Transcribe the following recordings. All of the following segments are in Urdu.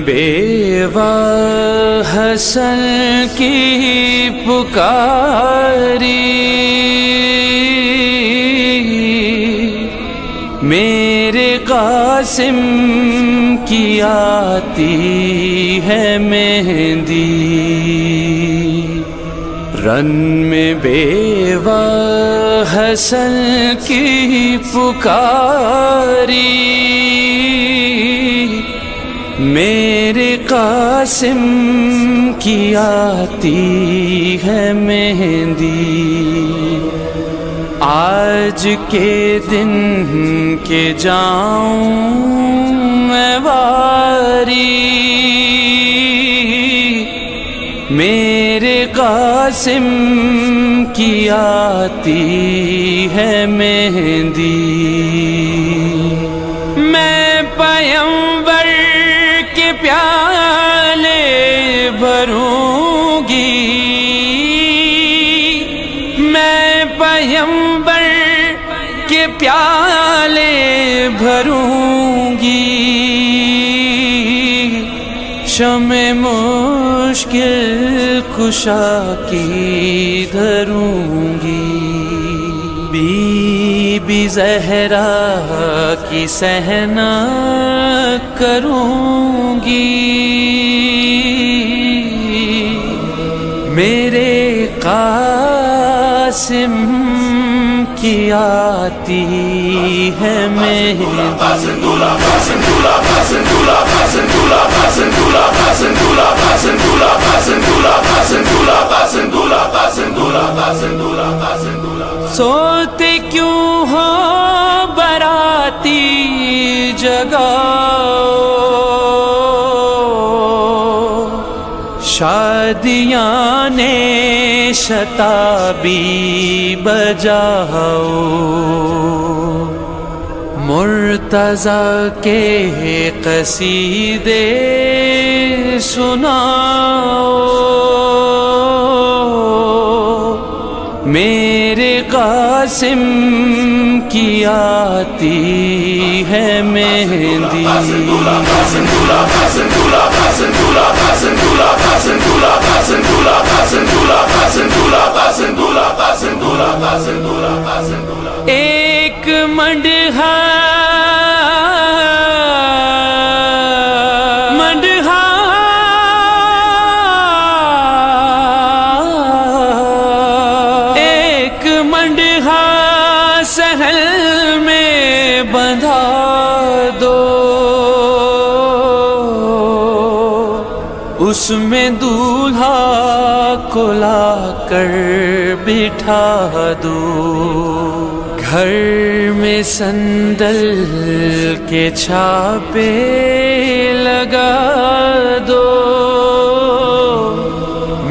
بیوہ حسن کی پکاری، میرے قاسم کی آتی ہے مہندی، رن میں بیوہ حسن کی پکاری، میرے قاسم کی آتی ہے مہندی، آج کے دن کے جاؤں میں واری، میرے قاسم کی آتی ہے مہندی، میں پیمبر کے پیالے بھروں گی، میں پیمبر کے پیالے بھروں گی، شمع مشکل کشا کی دھروں گی، بی بی زہرا کی صحنا کروں گی، میرے قاسم کی آتی ہے مہندی، سوتے کیوں ہو براتی جگاؤ، شادیاں نے شتابی بجاؤ، مرتضیٰ کے قصیدے سناؤ، میرے قاسم کی آتی ہے مہندی، ایک منڈہا سہل میں بندھا دو، اس میں دولہا کو لا کر بٹھا دو، گھر میں صندل کے چھاپے لگا دو،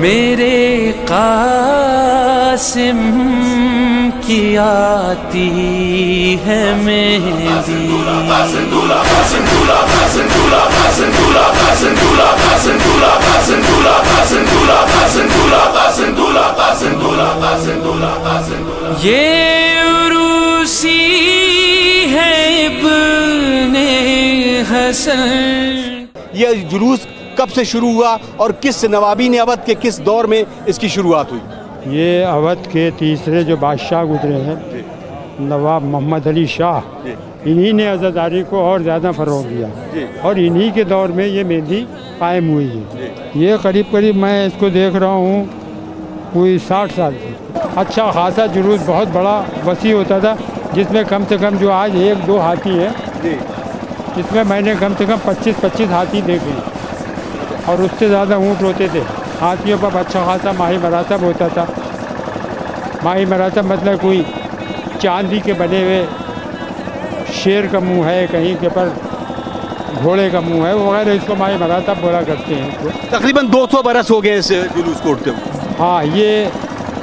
میرے قاسم کی آتی ہے مہندی، یہ عروسی ہے ابن حسن۔ یہ جلوس کب سے شروع ہوا اور کس نوابی نے اودھ کے کس دور میں اس کی شروعات ہوئی؟ یہ اودھ کے تیسرے جو بادشاہ گزرے ہیں نواب محمد علی شاہ، انہی نے عزاداری کو اور زیادہ فروغ دیا اور انہی کے دور میں یہ مہندی قائم ہوئی ہے۔ یہ قریب میں اس کو دیکھ رہا ہوں کوئی 60 سال سے۔ اچھا خاصا جلوس بہت بڑا وسیع ہوتا تھا، جس میں کم سے کم جو آج 1-2 ہاتھی ہیں، اس میں میں نے کم سے کم 25 ہاتھی دیکھے اور اس سے زیادہ اونٹ ہوتے تھے۔ ہاتھیوں پر اچھا خاصا ماہی مراتب ہوتا تھا۔ ماہی مراتب مطلب کوئی چاندی کے بنے ہوئے شیر کا منہ ہے، کہیں کے پر گھوڑے کا منہ ہے وغیرہ، اس کو ماہی مراتب بولا کرتے ہیں۔ تقریباً 200 برس ہو گئے اس جلوس کو اٹھتے ہوئے۔ ہاں، یہ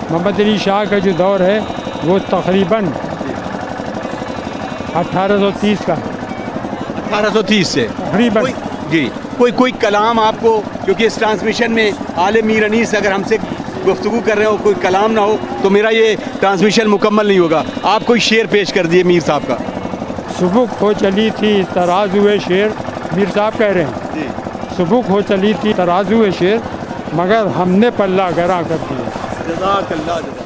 محمد علی شاہ کا جو دور ہے وہ تقریباً 1830 کا، 1830 سے تقریباً۔ جی، کوئی کلام آپ کو، کیونکہ اس ٹرانسمیشن میں آل میر انیس اگر ہم سے گفتگو کر رہے ہو، کوئی کلام نہ ہو تو میرا یہ ٹرانسمیشن مکمل نہیں ہوگا۔ آپ کوئی شعر پیش کر دیے میر صاحب کا۔ سبک ہو چلی تھی تراز ہوئے شیر، میر صاحب کہہ رہے ہیں۔ سبک ہو چلی تھی ترازو شعر، مگر ہم نے پلہ گراں کر دیا۔ جزاک اللہ جزاک